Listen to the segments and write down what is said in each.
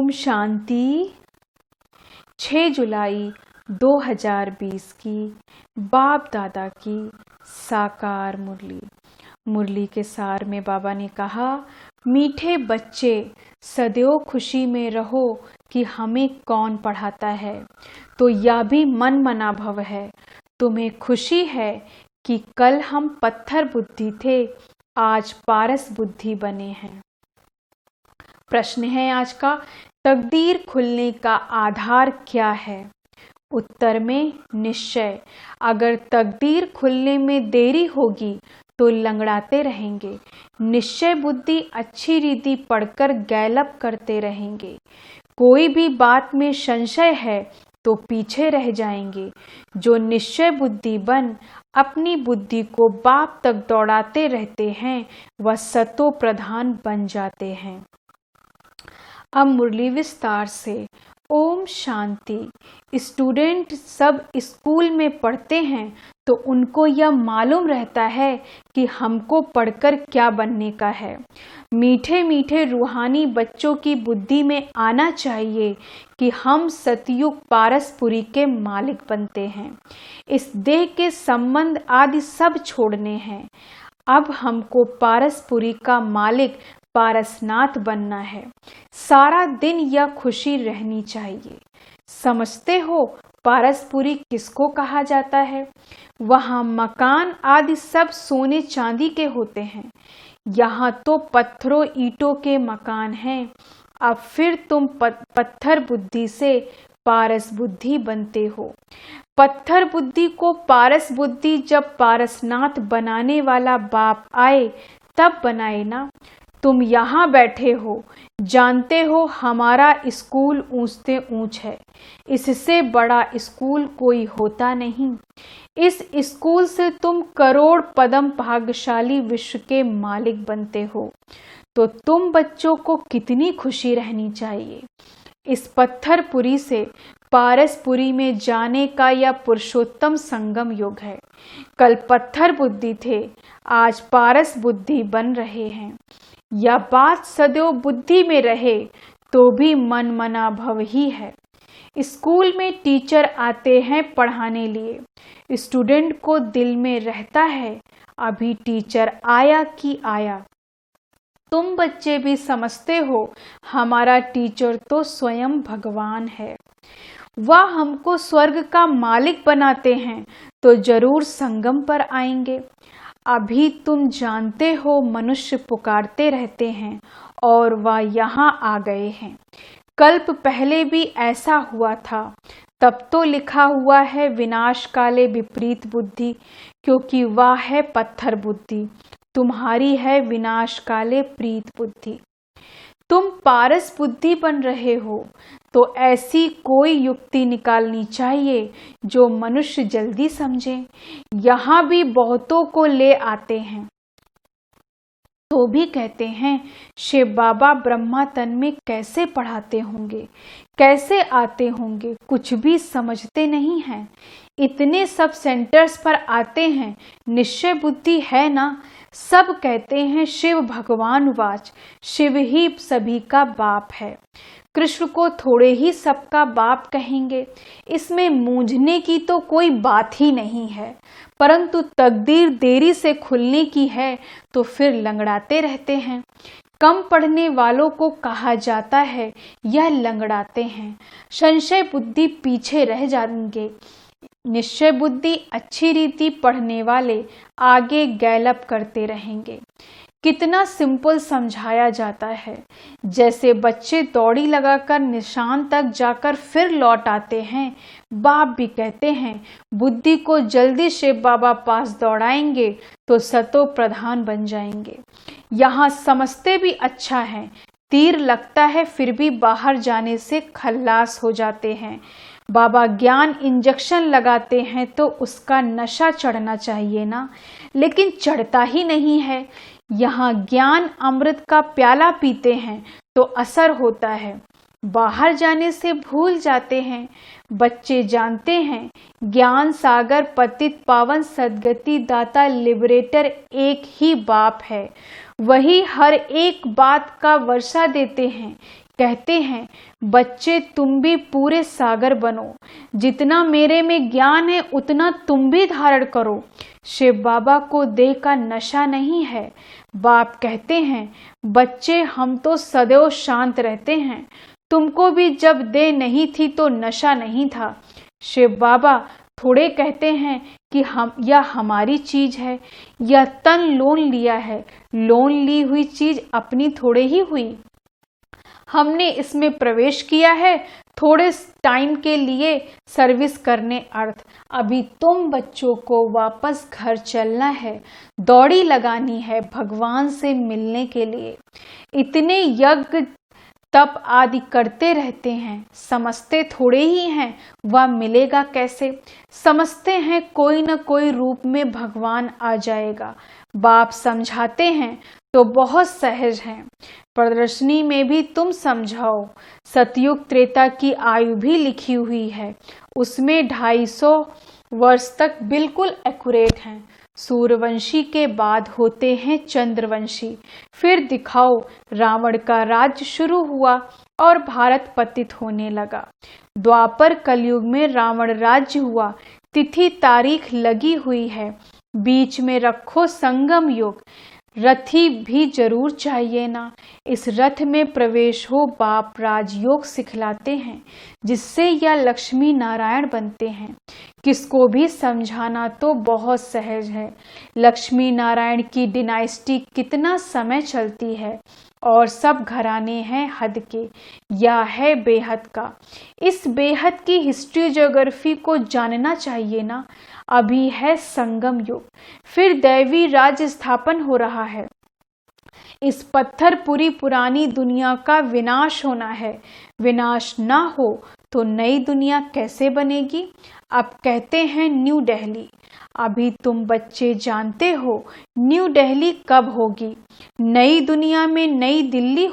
ओम शांति। 6 जुलाई 2020 की बाप दादा की साकार मुरली के सार में बाबा ने कहा, मीठे बच्चे सदैव खुशी में रहो कि हमें कौन पढ़ाता है, तो यह भी मन मना भव है। तुम्हें खुशी है कि कल हम पत्थर बुद्धि थे, आज पारस बुद्धि बने हैं। प्रश्न है आज का, तकदीर खुलने का आधार क्या है? उत्तर में निश्चय। अगर तकदीर खुलने में देरी होगी तो लंगड़ाते रहेंगे। निश्चय बुद्धि अच्छी रीति पढ़कर गैलप करते रहेंगे। कोई भी बात में संशय है तो पीछे रह जाएंगे। जो निश्चय बुद्धि बन अपनी बुद्धि को बाप तक दौड़ाते रहते हैं, वह सतो प्रधान बन जाते हैं। अब मुरली विस्तार से। ओम शांति। स्टूडेंट सब स्कूल में पढ़ते हैं तो उनको यह मालूम रहता है कि हमको पढ़कर क्या बनने का है। मीठे मीठे रूहानी बच्चों की बुद्धि में आना चाहिए कि हम सतयुग पारसपुरी के मालिक बनते हैं। इस देह के संबंध आदि सब छोड़ने हैं। अब हमको पारसपुरी का मालिक पारसनाथ बनना है। सारा दिन यह खुशी रहनी चाहिए। समझते हो पारसपुरी किसको कहा जाता है? वहाँ मकान आदि सब सोने चांदी के होते हैं। यहाँ तो पत्थरों ईंटों के मकान हैं। अब फिर तुम पत्थर बुद्धि से पारस बुद्धि बनते हो। पत्थर बुद्धि को पारस बुद्धि जब पारसनाथ बनाने वाला बाप आए तब बनाए ना। तुम यहाँ बैठे हो, जानते हो हमारा स्कूल ऊंच से ऊंच है। इससे बड़ा स्कूल कोई होता नहीं। इस स्कूल से तुम करोड़ पदम भाग्यशाली विश्व के मालिक बनते हो। तो तुम बच्चों को कितनी खुशी रहनी चाहिए। इस पत्थरपुरी से पारसपुरी में जाने का यह पुरुषोत्तम संगम युग है। कल पत्थर बुद्धि थे, आज पारस बुद्धि बन रहे हैं। यह बात सदैव बुद्धि में रहे तो भी मन मना भव ही है। स्कूल में टीचर आते हैं पढ़ाने लिए। स्टूडेंट को दिल में रहता है, अभी टीचर आया कि आया। तुम बच्चे भी समझते हो हमारा टीचर तो स्वयं भगवान है। वह हमको स्वर्ग का मालिक बनाते हैं तो जरूर संगम पर आएंगे। अभी तुम जानते हो मनुष्य पुकारते रहते हैं और वह यहाँ आ गए हैं। कल्प पहले भी ऐसा हुआ था। तब तो लिखा हुआ है विनाश काले विपरीत बुद्धि, क्योंकि वह है पत्थर बुद्धि। तुम्हारी है विनाश काले प्रीत बुद्धि। तुम पारस बुद्धि बन रहे हो तो ऐसी कोई युक्ति निकालनी चाहिए जो मनुष्य जल्दी समझे। यहाँ भी बहुतों को ले आते हैं तो भी कहते हैं शिव बाबा ब्रह्मा तन में कैसे पढ़ाते होंगे, कैसे आते होंगे, कुछ भी समझते नहीं हैं। इतने सब सेंटर्स पर आते हैं, निश्चय बुद्धि है ना। सब कहते हैं शिव भगवान वाच, शिव ही सभी का बाप है। कृष्ण को थोड़े ही सबका बाप कहेंगे। इसमें मूंझने की तो कोई बात ही नहीं है, परंतु तकदीर देरी से खुलने की है तो फिर लंगड़ाते रहते हैं। कम पढ़ने वालों को कहा जाता है यह लंगड़ाते हैं। संशय बुद्धि पीछे रह जाएंगे। निश्चय बुद्धि अच्छी रीति पढ़ने वाले आगे गैलप करते रहेंगे। कितना सिंपल समझाया जाता है। जैसे बच्चे दौड़ी लगाकर निशान तक जाकर फिर लौट आते हैं, बाप भी कहते हैं बुद्धि को जल्दी शिव बाबा पास दौड़ाएंगे तो सतो प्रधान बन जाएंगे। यहाँ समझते भी अच्छा है। तीर लगता है फिर भी बाहर जाने से खल्लास हो जाते हैं। बाबा ज्ञान इंजेक्शन लगाते हैं तो उसका नशा चढ़ना चाहिए ना, लेकिन चढ़ता ही नहीं है। यहाँ ज्ञान अमृत का प्याला पीते हैं तो असर होता है, बाहर जाने से भूल जाते हैं। बच्चे जानते हैं ज्ञान सागर पतित पावन सदगति दाता लिबरेटर एक ही बाप है। वही हर एक बात का वर्षा देते हैं। कहते हैं, बच्चे तुम भी पूरे सागर बनो, जितना मेरे में ज्ञान है उतना तुम भी धारण करो। शिव बाबा को देह का नशा नहीं है। बाप कहते हैं, बच्चे हम तो सदैव शांत रहते हैं, तुमको भी जब देह नहीं थी तो नशा नहीं था। शिव बाबा थोड़े कहते हैं कि हम यह हमारी चीज है, यह तन लोन लिया है, लोन ली हुई चीज अपनी थोड़े ही हुई, हमने इसमें प्रवेश किया है थोड़े टाइम के लिए सर्विस करने अर्थ। अभी तुम बच्चों को वापस घर चलना है, दौड़ी लगानी है भगवान से मिलने के लिए। इतने यज्ञ तप आदि करते रहते हैं, समझते थोड़े ही हैं वह मिलेगा कैसे। समझते हैं कोई न कोई रूप में भगवान आ जाएगा। बाप समझाते हैं तो बहुत सहज हैं, प्रदर्शनी में भी तुम समझाओ। सतयुग त्रेता की आयु भी लिखी हुई है, उसमें 250 वर्ष तक बिल्कुल एक्यूरेट हैं। सूर्यवंशी के बाद होते हैं चंद्रवंशी। फिर दिखाओ, रावण का राज्य शुरू हुआ और भारत पतित होने लगा। द्वापर कलयुग में रावण राज्य हुआ, तिथि तारीख लगी हुई है। बीच में रखो संगम युग, रथी भी जरूर चाहिए ना। इस रथ में प्रवेश हो, बाप राजयोग सिखलाते हैं, जिससे यह लक्ष्मी नारायण बनते हैं। किसको भी समझाना तो बहुत सहज है। लक्ष्मी नारायण की डिनाइस्टी कितना समय चलती है और सब घराने हैं हद के, या है बेहद का। इस बेहद की हिस्ट्री ज्योग्राफी को जानना चाहिए ना। अभी है संगम युग, फिर दैवी राज्य स्थापन हो रहा है। इस पत्थरपुरी पुरानी दुनिया का विनाश होना है। विनाश ना हो तो नई दुनिया कैसे बनेगी। अब कहते हैं न्यू दिल्ली। अभी तुम बच्चे जानते हो न्यू दिल्ली कब होगी। नई दुनिया में नई दिल्ली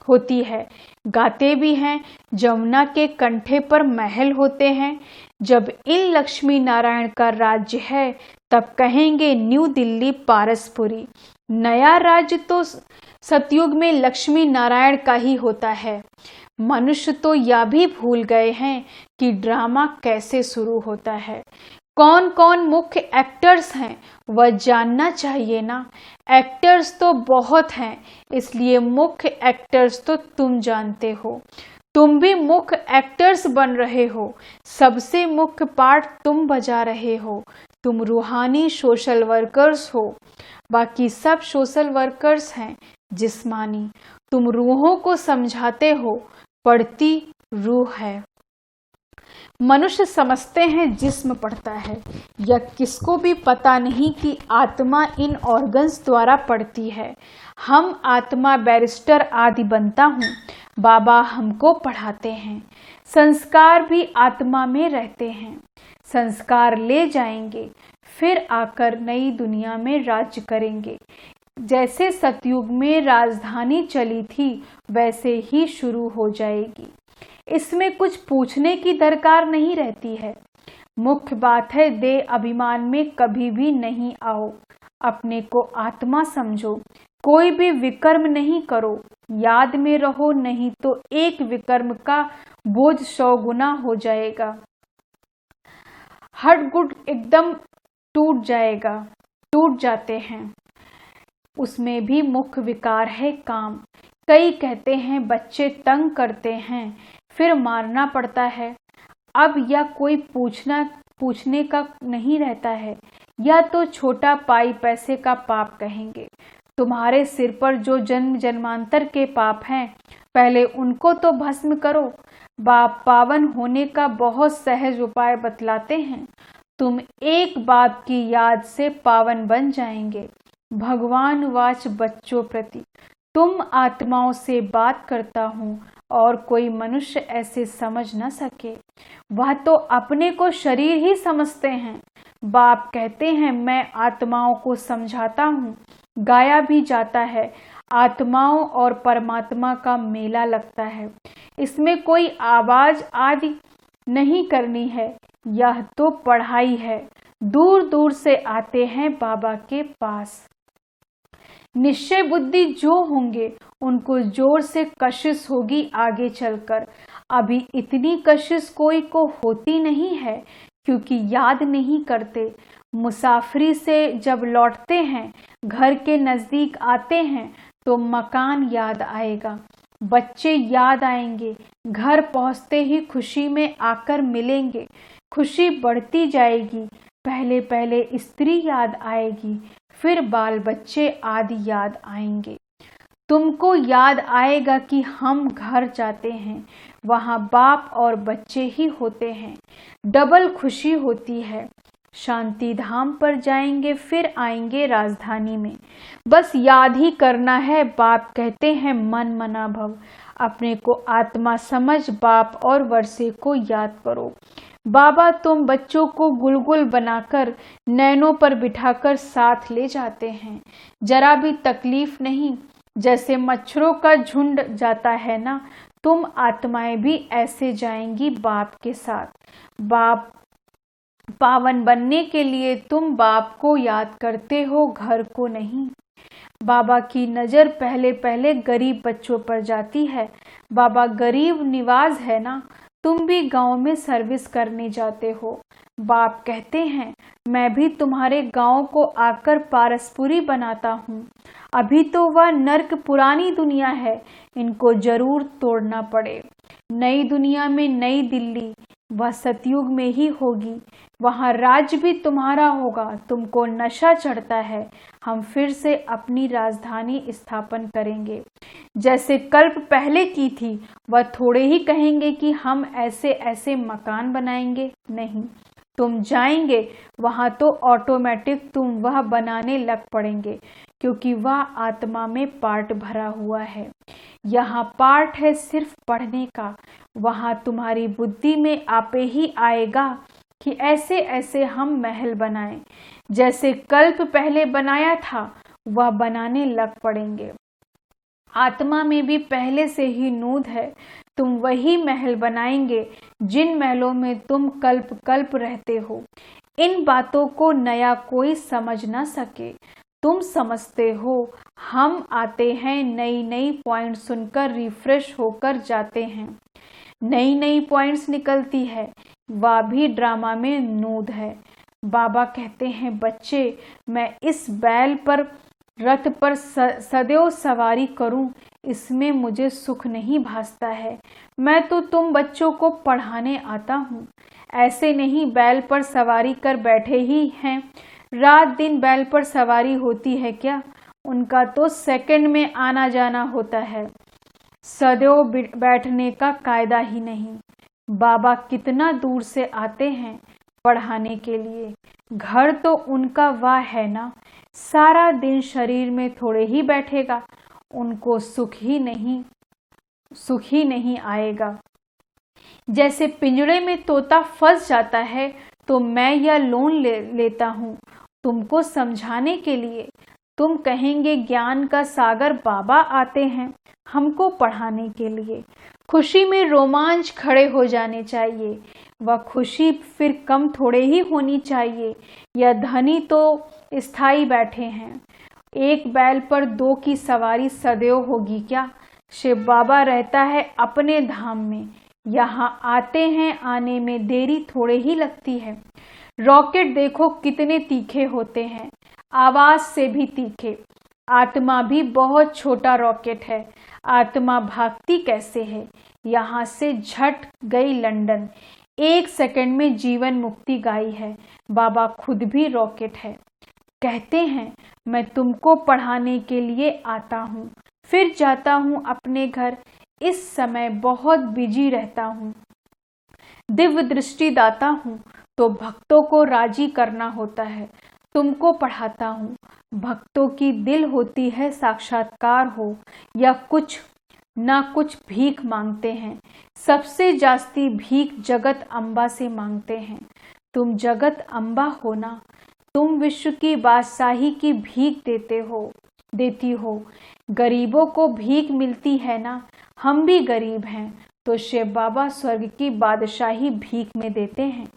होती है। गाते भी हैं, जमुना के कंठे पर महल होते हैं। जब इन लक्ष्मी नारायण का राज्य है तब कहेंगे न्यू दिल्ली पारसपुरी। नया राज्य तो सतयुग में लक्ष्मी नारायण का ही होता है। मनुष्य तो यह भी भूल गए हैं कि ड्रामा कैसे शुरू होता है। कौन कौन मुख्य एक्टर्स हैं वह जानना चाहिए ना। एक्टर्स तो बहुत हैं, इसलिए मुख्य एक्टर्स तो तुम जानते हो। तुम भी मुख्य एक्टर्स बन रहे हो, सबसे मुख्य पार्ट तुम बजा रहे हो। तुम रूहानी सोशल वर्कर्स हो, बाकी सब सोशल वर्कर्स हैं जिस्मानी। तुम रूहों को समझाते हो, पढ़ती रूह है। मनुष्य समझते हैं जिस्म पढ़ता है, या किसको भी पता नहीं कि आत्मा इन ऑर्गन्स द्वारा पढ़ती है। हम आत्मा बैरिस्टर आदि बनता हूँ, बाबा हमको पढ़ाते हैं। संस्कार भी आत्मा में रहते हैं, संस्कार ले जाएंगे, फिर आकर नई दुनिया में राज्य करेंगे। जैसे सतयुग में राजधानी चली थी वैसे ही शुरू हो जाएगी। इसमें कुछ पूछने की दरकार नहीं रहती है। मुख्य बात है देह अभिमान में कभी भी नहीं आओ, अपने को आत्मा समझो, कोई भी विकर्म नहीं करो। याद में रहो, नहीं तो एक विकर्म का बोझ 100 गुना हो जाएगा। हट गुड एकदम टूट जाते हैं। उसमें भी मुख्य विकार है काम। कई कहते हैं बच्चे तंग करते हैं, फिर मारना पड़ता है। अब यह कोई पूछने का नहीं रहता है, या तो छोटा पाई पैसे का पाप कहेंगे। तुम्हारे सिर पर जो जन्म जन्मांतर के पाप हैं, पहले उनको तो भस्म करो। बाप पावन होने का बहुत सहज उपाय बतलाते हैं। तुम एक बाप की याद से पावन बन जाएंगे। भगवान वाच बच्चों प्रति, तुम आत्माओं से बात करता हूँ और कोई मनुष्य ऐसे समझ न सके। वह तो अपने को शरीर ही समझते हैं। बाप कहते हैं मैं आत्माओं को समझाता हूँ। गाया भी जाता है, आत्माओं और परमात्मा का मेला लगता है। इसमें कोई आवाज आदि नहीं करनी है, यह तो पढ़ाई है। दूर दूर से आते हैं बाबा के पास। निश्चय बुद्धि जो होंगे उनको जोर से कशिश होगी आगे चलकर। अभी इतनी कशिश कोई को होती नहीं है, क्योंकि याद नहीं करते। मुसाफरी से जब लौटते हैं, घर के नज़दीक आते हैं, तो मकान याद आएगा, बच्चे याद आएंगे, घर पहुंचते ही खुशी में आकर मिलेंगे, खुशी बढ़ती जाएगी। पहले पहले स्त्री याद आएगी, फिर बाल बच्चे आदि याद आएंगे। तुमको याद आएगा कि हम घर जाते हैं, वहाँ बाप और बच्चे ही होते हैं, डबल खुशी होती है। शांति धाम पर जाएंगे, फिर आएंगे राजधानी में। बस याद ही करना है। बाप कहते हैं मन मना भव, अपने को आत्मा समझ बाप और वर्षे को याद करो। बाबा तुम बच्चों को गुलगुल बनाकर नैनों पर बिठाकर साथ ले जाते हैं, जरा भी तकलीफ नहीं। जैसे मच्छरों का झुंड जाता है ना, तुम आत्माएं भी ऐसे जाएंगी बाप के साथ। बाप पावन बनने के लिए तुम बाप को याद करते हो, घर को नहीं। बाबा की नज़र पहले पहले गरीब बच्चों पर जाती है। बाबा गरीब निवाज है ना, तुम भी गांव में सर्विस करने जाते हो। बाप कहते हैं मैं भी तुम्हारे गांव को आकर पारसपुरी बनाता हूँ। अभी तो वह नर्क पुरानी दुनिया है, इनको जरूर तोड़ना पड़े। नई दुनिया में नई दिल्ली, वह सतयुग में ही होगी, वहाँ राज्य भी तुम्हारा होगा। तुमको नशा चढ़ता है, हम फिर से अपनी राजधानी स्थापन करेंगे। जैसे कल्प पहले की थी, वह थोड़े ही कहेंगे कि हम ऐसे ऐसे मकान बनाएंगे। नहीं, तुम जाएंगे वहाँ तो ऑटोमेटिक तुम वह बनाने लग पड़ेंगे, क्योंकि वह आत्मा में पार्ट भरा हुआ है। यहाँ पार्ट है सिर्फ पढ़ने का, वहाँ तुम्हारी बुद्धि में आपे ही आएगा कि ऐसे ऐसे हम महल बनाएं। जैसे कल्प पहले बनाया था, वह बनाने लग पड़ेंगे। आत्मा में भी पहले से ही नूद है, तुम वही महल बनाएंगे जिन महलों में तुम कल्प कल्प रहते हो। इन बातों को नया कोई समझ ना सके, तुम समझते हो। हम आते हैं, नई नई पॉइंट सुनकर रिफ्रेश होकर जाते हैं। नई नई पॉइंट्स निकलती है, वह भी ड्रामा में नूद है। बाबा कहते हैं बच्चे, मैं इस बैल पर रथ पर सदैव सवारी करूं, इसमें मुझे सुख नहीं भासता है। मैं तो तुम बच्चों को पढ़ाने आता हूँ, ऐसे नहीं बैल पर सवारी कर बैठे ही हैं। रात दिन बैल पर सवारी होती है क्या? उनका तो सेकंड में आना जाना होता है, सदैव बैठने का कायदा ही नहीं। बाबा कितना दूर से आते हैं पढ़ाने के लिए, घर तो उनका वाह है ना, सारा दिन शरीर में थोड़े ही बैठेगा, उनको सुख ही नहीं आएगा। जैसे पिंजड़े में तोता फंस जाता है, तो मैं यह लोन लेता हूँ तुमको समझाने के लिए। तुम कहेंगे ज्ञान का सागर बाबा आते हैं हमको पढ़ाने के लिए। खुशी में रोमांच खड़े हो जाने चाहिए, वह खुशी फिर कम थोड़े ही होनी चाहिए। यह धनी तो स्थायी बैठे हैं, एक बैल पर दो की सवारी सदैव होगी क्या? शिव बाबा रहता है अपने धाम में, यहाँ आते हैं, आने में देरी थोड़े ही लगती है। रॉकेट देखो कितने तीखे होते हैं, आवाज से भी तीखे। आत्मा भी बहुत छोटा रॉकेट है, आत्मा भागती कैसे है? यहाँ से झट गई लंदन, 1 सेकंड में जीवन मुक्ति गाई है। बाबा खुद भी रॉकेट है। कहते हैं मैं तुमको पढ़ाने के लिए आता हूँ, फिर जाता हूँ अपने घर। इस समय बहुत बिजी रहता हूँ, दिव्य दृष्टि दाता हूँ, तो भक्तों को राजी करना होता है। तुमको पढ़ाता हूँ, भक्तों की दिल होती है साक्षात्कार हो या कुछ ना कुछ भीख मांगते हैं। सबसे जास्ती भीख जगत अम्बा से मांगते हैं। तुम जगत अम्बा हो ना, तुम विश्व की बादशाही की भीख देती हो। गरीबों को भीख मिलती है ना, हम भी गरीब हैं, तो शिव बाबा स्वर्ग की बादशाही भीख में देते हैं।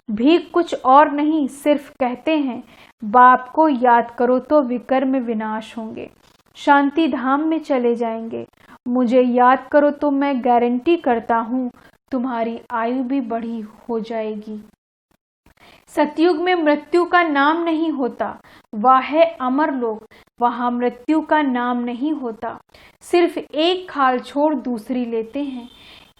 भीख कुछ और नहीं, सिर्फ कहते हैं बाप को याद करो तो विकर्म विनाश होंगे। शांति धाम में चले जाएंगे। मुझे याद करो तो मैं गारंटी करता हूँ तुम्हारी आयु भी बड़ी हो जाएगी। सतयुग में मृत्यु का नाम नहीं होता, वह है अमर लोक, वहां मृत्यु का नाम नहीं होता। सिर्फ एक खाल छोड़ दूसरी लेते हैं,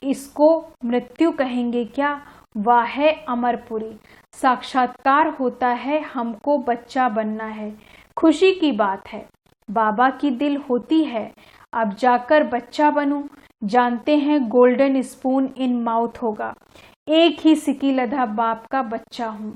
इसको मृत्यु कहेंगे क्या? वह है अमरपुरी। साक्षात्कार होता है, हमको बच्चा बनना है, खुशी की बात है। बाबा की दिल होती है, अब जाकर बच्चा बनूं। जानते हैं गोल्डन स्पून इन माउथ होगा। एक ही सिकी लधा बाप का बच्चा हूँ,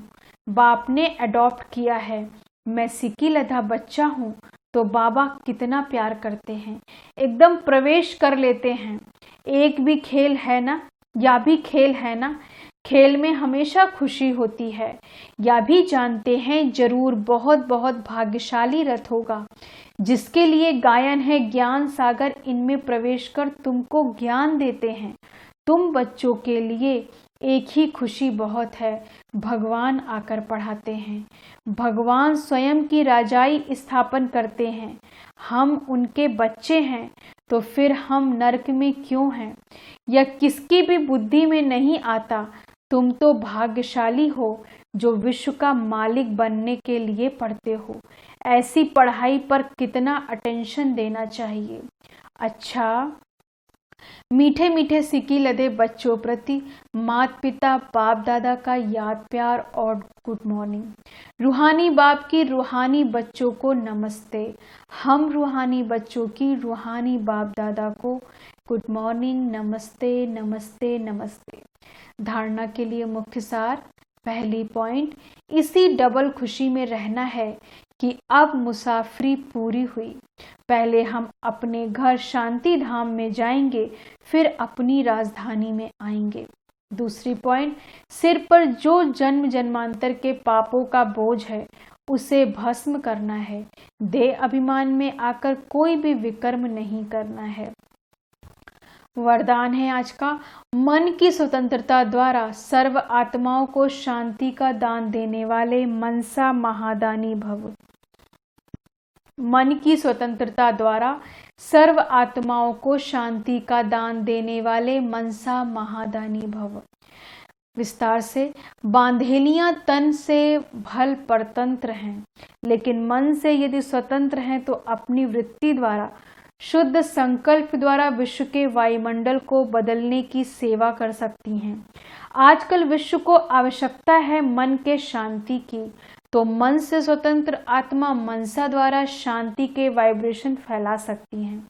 बाप ने अडॉप्ट किया है। मैं सिकी लधा बच्चा हूँ तो बाबा कितना प्यार करते हैं, एकदम प्रवेश कर लेते हैं। एक भी खेल है ना, या भी खेल है ना, खेल में हमेशा खुशी होती है। या भी जानते हैं जरूर बहुत बहुत भाग्यशाली रथ होगा, जिसके लिए गायन है ज्ञान सागर, इनमें प्रवेश कर तुमको ज्ञान देते हैं। तुम बच्चों के लिए एक ही खुशी बहुत है, भगवान आकर पढ़ाते हैं। भगवान स्वयं की राजाई स्थापन करते हैं। हम उनके बच्चे हैं तो फिर हम नरक में क्यों हैं? यह किसकी भी बुद्धि में नहीं आता। तुम तो भाग्यशाली हो जो विश्व का मालिक बनने के लिए पढ़ते हो। ऐसी पढ़ाई पर कितना अटेंशन देना चाहिए। अच्छा, मीठे मीठे सिकी लदे बच्चों प्रति माता पिता बाप दादा का याद प्यार और गुड मॉर्निंग। रूहानी बाप की रूहानी बच्चों को नमस्ते। हम रूहानी बच्चों की रूहानी बाप दादा को गुड मॉर्निंग, नमस्ते नमस्ते नमस्ते। धारणा के लिए मुख्य सार। पहली पॉइंट, इसी डबल खुशी में रहना है कि अब मुसाफरी पूरी हुई। पहले हम अपने घर शांति धाम में जाएंगे, फिर अपनी राजधानी में आएंगे। दूसरी पॉइंट, सिर पर जो जन्म जन्मांतर के पापों का बोझ है उसे भस्म करना है। देह अभिमान में आकर कोई भी विकर्म नहीं करना है। वरदान है आज का, मन की स्वतंत्रता द्वारा सर्व आत्माओं को शांति का दान देने वाले मनसा महादानी भव। मन की स्वतंत्रता द्वारा सर्व आत्माओं को शांति का दान देने वाले मनसा महादानी भव। विस्तार से, बांधेलियां तन से भल परतंत्र हैं, लेकिन मन से यदि स्वतंत्र हैं तो अपनी वृत्ति द्वारा, शुद्ध संकल्प द्वारा विश्व के वायुमंडल को बदलने की सेवा कर सकती हैं। आजकल विश्व को आवश्यकता है मन के शांति की, तो मन से स्वतंत्र आत्मा मनसा द्वारा शांति के वाइब्रेशन फैला सकती हैं।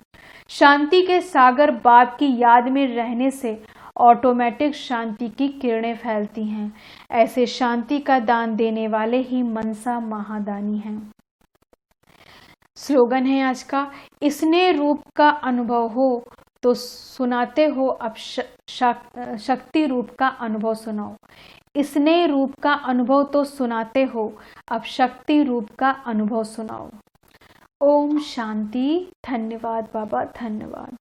शांति के सागर बाप की याद में रहने से ऑटोमेटिक शांति की किरणें फैलती हैं। ऐसे शांति का दान देने वाले ही मनसा महादानी हैं। स्लोगन है आज का, इसने रूप का अनुभव हो तो सुनाते हो, अब शक्ति रूप का अनुभव सुनाओ। इसने रूप का अनुभव तो सुनाते हो, अब शक्ति रूप का अनुभव सुनाओ। ओम शांति। धन्यवाद बाबा, धन्यवाद।